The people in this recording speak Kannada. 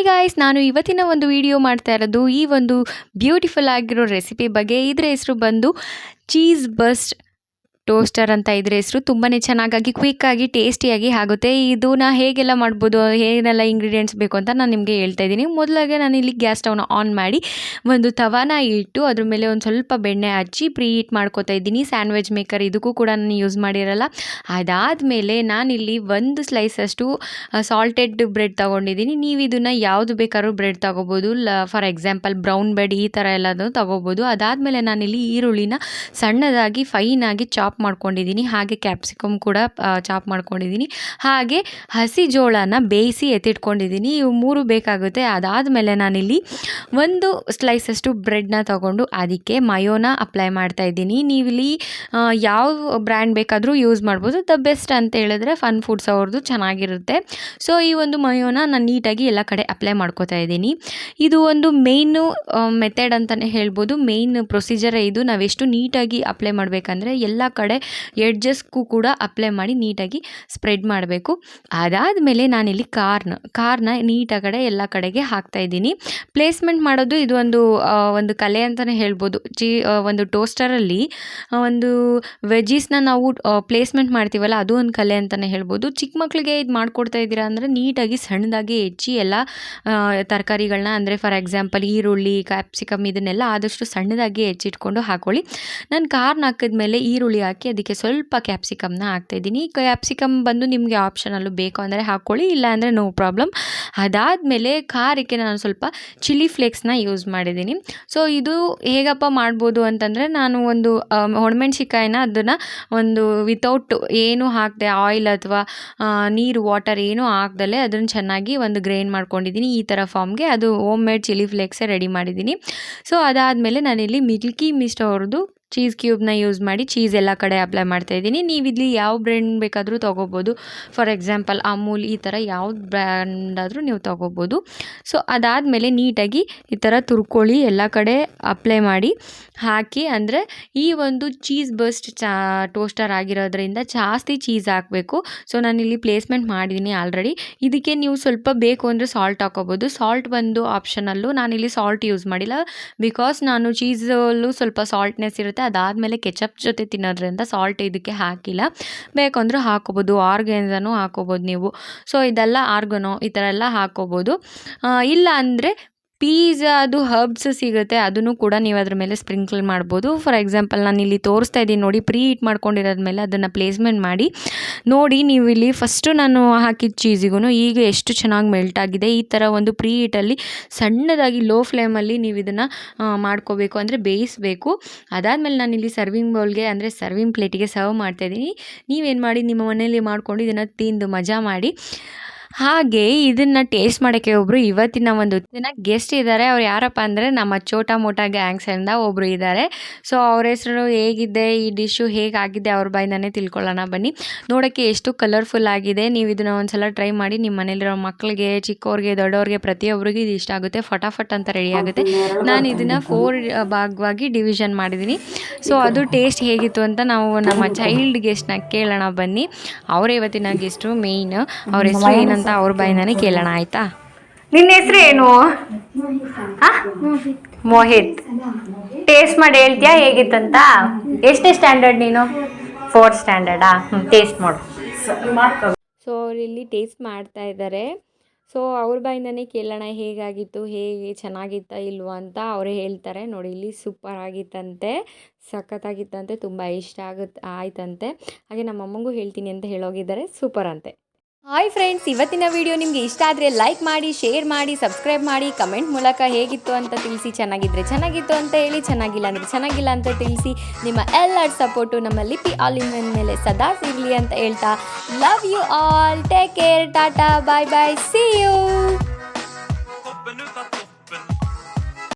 ಹಾಯ್ ಗಾಯ್ಸ್, ನಾನು ಇವತ್ತಿನ ಒಂದು ವಿಡಿಯೋ ಮಾಡ್ತಾ ಇರೋದು ಈ ಒಂದು ಬ್ಯೂಟಿಫುಲ್ ಆಗಿರೋ ರೆಸಿಪಿ ಬಗ್ಗೆ. ಇದರ ಹೆಸರು ಬಂದು ಚೀಸ್ ಬಸ್ಟ್ ಟೋಸ್ಟರ್ ಅಂತ ಇದ್ರ ಹೆಸರು. ತುಂಬಾ ಚೆನ್ನಾಗಿ ಕ್ವಿಕ್ಕಾಗಿ ಟೇಸ್ಟಿಯಾಗಿ ಆಗುತ್ತೆ. ಇದನ್ನ ಹೇಗೆಲ್ಲ ಮಾಡ್ಬೋದು, ಏನೆಲ್ಲ ಇಂಗ್ರೀಡಿಯೆಂಟ್ಸ್ ಬೇಕು ಅಂತ ನಾನು ನಿಮಗೆ ಹೇಳ್ತಾ ಇದ್ದೀನಿ. ಮೊದಲಾಗೆ ನಾನು ಇಲ್ಲಿ ಗ್ಯಾಸ್ ಸ್ಟವ್ನ ಆನ್ ಮಾಡಿ ಒಂದು ತವಾನ ಇಟ್ಟು ಅದ್ರ ಮೇಲೆ ಒಂದು ಸ್ವಲ್ಪ ಬೆಣ್ಣೆ ಹಚ್ಚಿ ಪ್ರೀ ಹೀಟ್ ಮಾಡ್ಕೊತಾ ಇದ್ದೀನಿ. ಸ್ಯಾಂಡ್ವಿಚ್ ಮೇಕರ್ ಇದಕ್ಕೂ ಕೂಡ ನಾನು ಯೂಸ್ ಮಾಡಿರಲ್ಲ. ಅದಾದಮೇಲೆ ನಾನಿಲ್ಲಿ ಒಂದು ಸ್ಲೈಸಷ್ಟು ಸಾಲ್ಟೆಡ್ ಬ್ರೆಡ್ ತೊಗೊಂಡಿದ್ದೀನಿ. ನೀವು ಇದನ್ನು ಯಾವುದು ಬೇಕಾದ್ರೂ ಬ್ರೆಡ್ ತೊಗೋಬೋದು. ಫಾರ್ ಎಕ್ಸಾಂಪಲ್ ಬ್ರೌನ್ ಬ್ರೆಡ್ ಈ ಥರ ಎಲ್ಲದೂ ತೊಗೋಬೋದು. ಅದಾದಮೇಲೆ ನಾನಿಲ್ಲಿ ಈರುಳ್ಳಿನ ಸಣ್ಣದಾಗಿ ಫೈನಾಗಿ ಚಾಪ್ ಮಾಡ್ಕೊಂಡಿದ್ದೀನಿ. ಹಾಗೆ ಕ್ಯಾಪ್ಸಿಕಮ್ ಕೂಡ ಚಾಪ್ ಮಾಡ್ಕೊಂಡಿದ್ದೀನಿ. ಹಾಗೆ ಹಸಿ ಜೋಳನ ಬೇಯಿಸಿ ಎತ್ತಿಟ್ಕೊಂಡಿದ್ದೀನಿ. ಇವು ಮೂರು ಬೇಕಾಗುತ್ತೆ. ಅದಾದಮೇಲೆ ನಾನಿಲ್ಲಿ ಒಂದು ಸ್ಲೈಸಷ್ಟು ಬ್ರೆಡ್ನ ತೊಗೊಂಡು ಅದಕ್ಕೆ ಮಯೋನ ಅಪ್ಲೈ ಮಾಡ್ತಾ ಇದ್ದೀನಿ. ನೀವಿಲ್ಲಿ ಯಾವ ಬ್ರ್ಯಾಂಡ್ ಬೇಕಾದರೂ ಯೂಸ್ ಮಾಡ್ಬೋದು. ದ ಬೆಸ್ಟ್ ಅಂತ ಹೇಳಿದ್ರೆ ಫನ್ ಫುಡ್ಸ್ ಅವ್ರದ್ದು ಚೆನ್ನಾಗಿರುತ್ತೆ. ಸೊ ಈ ಒಂದು ಮಯೋನ ನಾನು ನೀಟಾಗಿ ಎಲ್ಲ ಕಡೆ ಅಪ್ಲೈ ಮಾಡ್ಕೋತಾ ಇದ್ದೀನಿ. ಇದು ಒಂದು ಮೇಯ್ನು ಮೆಥಡ್ ಅಂತಲೇ ಹೇಳ್ಬೋದು. ಮೇಯ್ನ್ ಪ್ರೊಸೀಜರೇ ಇದು. ನಾವೆಷ್ಟು ನೀಟಾಗಿ ಅಪ್ಲೈ ಮಾಡಬೇಕಂದ್ರೆ ಎಲ್ಲ ಕಡೆ ಎಡ್ಜಸ್ಗೂ ಕೂಡ ಅಪ್ಲೈ ಮಾಡಿ ನೀಟಾಗಿ ಸ್ಪ್ರೆಡ್ ಮಾಡಬೇಕು. ಅದಾದಮೇಲೆ ನಾನಿಲ್ಲಿ ಕಾರ್ನ ನೀಟಾಗಡೆ ಎಲ್ಲ ಕಡೆಗೆ ಹಾಕ್ತಾ ಇದ್ದೀನಿ. ಪ್ಲೇಸ್ಮೆಂಟ್ ಮಾಡೋದು ಇದು ಒಂದು ಕಲೆ ಅಂತಲೇ ಹೇಳ್ಬೋದು. ಒಂದು ಟೋಸ್ಟರಲ್ಲಿ ಒಂದು ವೆಜ್ಜೀಸ್ನ ನಾವು ಪ್ಲೇಸ್ಮೆಂಟ್ ಮಾಡ್ತೀವಲ್ಲ, ಅದು ಒಂದು ಕಲೆ ಅಂತಲೇ ಹೇಳ್ಬೋದು. ಚಿಕ್ಕ ಮಕ್ಕಳಿಗೆ ಇದು ಮಾಡ್ಕೊಡ್ತಾ ಇದ್ದೀರಾ ಅಂದರೆ ನೀಟಾಗಿ ಸಣ್ಣದಾಗಿ ಹೆಚ್ಚಿ ಎಲ್ಲ ತರಕಾರಿಗಳನ್ನ, ಅಂದರೆ ಫಾರ್ ಎಕ್ಸಾಂಪಲ್ ಈರುಳ್ಳಿ, ಕ್ಯಾಪ್ಸಿಕಮ್ ಇದನ್ನೆಲ್ಲ ಆದಷ್ಟು ಸಣ್ಣದಾಗಿ ಹೆಚ್ಚಿಟ್ಕೊಂಡು ಹಾಕೊಳ್ಳಿ. ನಾನು ಕಾರ್ನ ಹಾಕಿದ್ಮೇಲೆ ಈರುಳ್ಳಿ ಹಾಕಿ ಅದಕ್ಕೆ ಸ್ವಲ್ಪ ಕ್ಯಾಪ್ಸಿಕಮ್ನ ಹಾಕ್ತಾಯಿದ್ದೀನಿ. ಕ್ಯಾಪ್ಸಿಕಮ್ ಬಂದು ನಿಮಗೆ ಆಪ್ಷನಲ್ಲೂ ಬೇಕು ಅಂದರೆ ಹಾಕ್ಕೊಳ್ಳಿ, ಇಲ್ಲ ಅಂದರೆ ನೋ ಪ್ರಾಬ್ಲಮ್. ಅದಾದಮೇಲೆ ಖಾರಕ್ಕೆ ನಾನು ಸ್ವಲ್ಪ ಚಿಲ್ಲಿ ಫ್ಲೇಕ್ಸ್ನ ಯೂಸ್ ಮಾಡಿದ್ದೀನಿ. ಸೊ ಇದು ಹೇಗಪ್ಪ ಮಾಡ್ಬೋದು ಅಂತಂದರೆ, ನಾನು ಒಂದು ಒಣಮೆಣ್ಸಿಕಾಯಿನ ಅದನ್ನು ಒಂದು ವಿತೌಟ್ ಏನು ಹಾಕದೆ, ಆಯಿಲ್ ಅಥವಾ ನೀರು, ವಾಟರ್ ಏನೂ ಹಾಕ್ದಲೇ ಅದನ್ನು ಚೆನ್ನಾಗಿ ಒಂದು ಗ್ರೈಂಡ್ ಮಾಡ್ಕೊಂಡಿದ್ದೀನಿ. ಈ ಥರ ಫಾರ್ಮ್ಗೆ ಅದು ಹೋಮ್ ಮೇಡ್ ಚಿಲ್ಲಿ ಫ್ಲೇಕ್ಸೇ ರೆಡಿ ಮಾಡಿದ್ದೀನಿ. ಸೊ ಅದಾದಮೇಲೆ ನಾನಿಲ್ಲಿ ಮಿಲ್ಕಿ ಮಿಸ್ಟ್ ಅವ್ರದ್ದು ಚೀಸ್ ಕ್ಯೂಬ್ನ ಯೂಸ್ ಮಾಡಿ ಚೀಸ್ ಎಲ್ಲ ಕಡೆ ಅಪ್ಲೈ ಮಾಡ್ತಾಯಿದ್ದೀನಿ. ನೀವು ಇಲ್ಲಿ ಯಾವ ಬ್ರ್ಯಾಂಡ್ ಬೇಕಾದರೂ ತೊಗೋಬೋದು. ಫಾರ್ ಎಕ್ಸಾಂಪಲ್ ಅಮೂಲ್ ಈ ಥರ ಯಾವ್ದು ಬ್ರ್ಯಾಂಡ್ ಆದರೂ ನೀವು ತೊಗೋಬೋದು. ಸೊ ಅದಾದಮೇಲೆ ನೀಟಾಗಿ ಈ ಥರ ತುರ್ಕೊಳ್ಳಿ, ಎಲ್ಲ ಕಡೆ ಅಪ್ಲೈ ಮಾಡಿ ಹಾಕಿ. ಅಂದರೆ ಈ ಒಂದು ಚೀಸ್ ಬಸ್ಟ್ ಟೋಸ್ಟರ್ ಆಗಿರೋದ್ರಿಂದ ಜಾಸ್ತಿ ಚೀಸ್ ಹಾಕಬೇಕು. ಸೊ ನಾನಿಲ್ಲಿ ಪ್ಲೇಸ್ಮೆಂಟ್ ಮಾಡಿದ್ದೀನಿ ಆಲ್ರೆಡಿ. ಇದಕ್ಕೆ ನೀವು ಸ್ವಲ್ಪ ಬೇಕು ಅಂದರೆ ಸಾಲ್ಟ್ ಹಾಕೋಬೋದು. ಸಾಲ್ಟ್ ಬಂದು ಆಪ್ಷನಲ್ಲು. ನಾನಿಲ್ಲಿ ಸಾಲ್ಟ್ ಯೂಸ್ ಮಾಡಿಲ್ಲ, ಬಿಕಾಸ್ ನಾನು ಚೀಸಲ್ಲೂ ಸ್ವಲ್ಪ ಸಾಲ್ಟ್ನೆಸ್ ಇರುತ್ತೆ. ಅದಾದಮೇಲೆ ಕೆಚಪ್ ಜೊತೆ ತಿನ್ನೋದ್ರಿಂದ ಸಾಲ್ಟ್ ಇದಕ್ಕೆ ಹಾಕಿಲ್ಲ. ಬೇಕಂದ್ರೆ ಹಾಕೋಬೋದು, ಆರ್ಗ್ಯಾನ್ಸನು ಹಾಕೋಬೋದು ನೀವು. ಸೊ ಇದೆಲ್ಲ ಆರ್ಗನೋ ಈ ಥರ ಎಲ್ಲ ಹಾಕೋಬೋದು. ಇಲ್ಲ ಅಂದರೆ ಪಿಜ್ಜಾದು ಹರ್ಬ್ಸ್ ಸಿಗುತ್ತೆ, ಅದನ್ನು ಕೂಡ ನೀವು ಅದ್ರ ಮೇಲೆ ಸ್ಪ್ರಿಂಕಲ್ ಮಾಡ್ಬೋದು. ಫಾರ್ ಎಕ್ಸಾಂಪಲ್ ನಾನು ಇಲ್ಲಿ ತೋರಿಸ್ತಾ ಇದ್ದೀನಿ ನೋಡಿ, ಪ್ರೀ ಹೀಟ್ ಮಾಡ್ಕೊಂಡಿರೋದ್ಮೇಲೆ ಅದನ್ನು ಪ್ಲೇಸ್ಮೆಂಟ್ ಮಾಡಿ ನೋಡಿ. ನೀವು ಇಲ್ಲಿ ಫಸ್ಟು ನಾನು ಹಾಕಿದ ಚೀಸಿಗೂ ಈಗ ಎಷ್ಟು ಚೆನ್ನಾಗಿ ಮೆಲ್ಟ್ ಆಗಿದೆ. ಈ ಥರ ಒಂದು ಪ್ರೀ ಹೀಟಲ್ಲಿ ಸಣ್ಣದಾಗಿ ಲೋ ಫ್ಲೇಮಲ್ಲಿ ನೀವು ಇದನ್ನು ಮಾಡ್ಕೋಬೇಕು, ಅಂದರೆ ಬೇಯಿಸಬೇಕು. ಅದಾದಮೇಲೆ ನಾನು ಇಲ್ಲಿ ಸರ್ವಿಂಗ್ ಬೌಲ್ಗೆ, ಅಂದರೆ ಸರ್ವಿಂಗ್ ಪ್ಲೇಟಿಗೆ ಸರ್ವ್ ಮಾಡ್ತಾಯಿದ್ದೀನಿ. ನೀವೇನು ಮಾಡಿ ನಿಮ್ಮ ಮನೆಯಲ್ಲಿ ಮಾಡ್ಕೊಂಡು ಇದನ್ನು ತಿಂದು ಮಜಾ ಮಾಡಿ. ಹಾಗೆ ಇದನ್ನು ಟೇಸ್ಟ್ ಮಾಡೋಕ್ಕೆ ಒಬ್ಬರು ಇವತ್ತಿನ ಒಂದು ದಿನ ಗೆಸ್ಟ್ ಇದ್ದಾರೆ. ಅವ್ರು ಯಾರಪ್ಪ ಅಂದರೆ ನಮ್ಮ ಚೋಟಾ ಮೋಟಾ ಗ್ಯಾಂಗ್ಸಿಂದ ಒಬ್ಬರು ಇದ್ದಾರೆ. ಸೊ ಅವ್ರ ಹೆಸರು ಹೇಗಿದೆ, ಈ ಡಿಶ್ಶು ಹೇಗಾಗಿದೆ ಅವ್ರ ಬಾಯಿಂದನೇ ತಿಳ್ಕೊಳ್ಳೋಣ ಬನ್ನಿ. ನೋಡೋಕ್ಕೆ ಎಷ್ಟು ಕಲರ್ಫುಲ್ ಆಗಿದೆ. ನೀವು ಇದನ್ನು ಒಂದು ಸಲ ಟ್ರೈ ಮಾಡಿ. ನಿಮ್ಮ ಮನೇಲಿರೋ ಮಕ್ಕಳಿಗೆ, ಚಿಕ್ಕವ್ರಿಗೆ, ದೊಡ್ಡವ್ರಿಗೆ, ಪ್ರತಿಯೊಬ್ಬರಿಗೂ ಇದು ಇಷ್ಟ ಆಗುತ್ತೆ. ಫಟಾಫಟ್ ಅಂತ ರೆಡಿ ಆಗುತ್ತೆ. ನಾನು ಇದನ್ನು 4 ಭಾಗವಾಗಿ ಡಿವಿಷನ್ ಮಾಡಿದ್ದೀನಿ. ಸೊ ಅದು ಟೇಸ್ಟ್ ಹೇಗಿತ್ತು ಅಂತ ನಾವು ನಮ್ಮ ಚೈಲ್ಡ್ ಗೆಸ್ಟ್ನ ಕೇಳೋಣ ಬನ್ನಿ. ಅವರೇ ಇವತ್ತಿನ ಗೆಸ್ಟು ಮೇಯ್ನ್. ಅವ್ರ ಹೆಸರು ಏನಂತ ಅವ್ರ ಬಾಯಿಂದಾನೆ ಕೇಳೋಣ, ಆಯ್ತಾ? ನಿನ್ನ ಹೆಸರು ಏನು? ಮೋಹಿತ್. ಟೇಸ್ಟ್ ಮಾಡಿ ಹೇಳ್ತೀಯಾ ಹೇಗಿತ್ತಂತ? ಎಷ್ಟೇ ಸ್ಟ್ಯಾಂಡರ್ಡ್ ನೀನು? 4th ಸ್ಟ್ಯಾಂಡರ್ಡಾ? ಟೇಸ್ಟ್ ಮಾಡು. ಸೊ ಅವರಿಲ್ಲಿ ಟೇಸ್ಟ್ ಮಾಡ್ತಾ ಇದ್ದಾರೆ. ಸೊ ಅವ್ರ ಬಾಯಿಂದನೇ ಕೇಳೋಣ ಹೇಗಾಗಿತ್ತು, ಹೇಗೆ ಚೆನ್ನಾಗಿತ್ತಾ ಇಲ್ವಾ ಅಂತ. ಅವರೇ ಹೇಳ್ತಾರೆ. ನೋಡಿ, ಇಲ್ಲಿ ಸೂಪರ್ ಆಗಿತ್ತಂತೆ, ಸಖತ್ತಾಗಿತ್ತಂತೆ, ತುಂಬ ಇಷ್ಟ ಆಯ್ತಂತೆ. ಹಾಗೆ ನಮ್ಮ ಅಮ್ಮಂಗೂ ಹೇಳ್ತೀನಿ ಅಂತ ಹೇಳೋಗಿದ್ದಾರೆ. ಸೂಪರ್ ಅಂತೆ. ಹಾಯ್ ಫ್ರೆಂಡ್ಸ್, ಇವತ್ತಿನ ವಿಡಿಯೋ ನಿಮಗೆ ಇಷ್ಟ ಆದರೆ ಲೈಕ್ ಮಾಡಿ, ಶೇರ್ ಮಾಡಿ, ಸಬ್ಸ್ಕ್ರೈಬ್ ಮಾಡಿ, ಕಮೆಂಟ್ ಮೂಲಕ ಹೇಗಿತ್ತು ಅಂತ ತಿಳಿಸಿ. ಚೆನ್ನಾಗಿದ್ದರೆ ಚೆನ್ನಾಗಿತ್ತು ಅಂತ ಹೇಳಿ, ಚೆನ್ನಾಗಿಲ್ಲ ಅಂದರೆ ಚೆನ್ನಾಗಿಲ್ಲ ಅಂತ ತಿಳಿಸಿ. ನಿಮ್ಮ ಎಲ್ಲರ ಸಪೋರ್ಟು ನಮ್ಮ ಲಿಪಿ ಆಲ್ ಇನ್ ಒನ್ ಮೇಲೆ ಸದಾ ಸಿಗಲಿ ಅಂತ ಹೇಳ್ತಾ, love you all, take care, tata, bye bye, see you.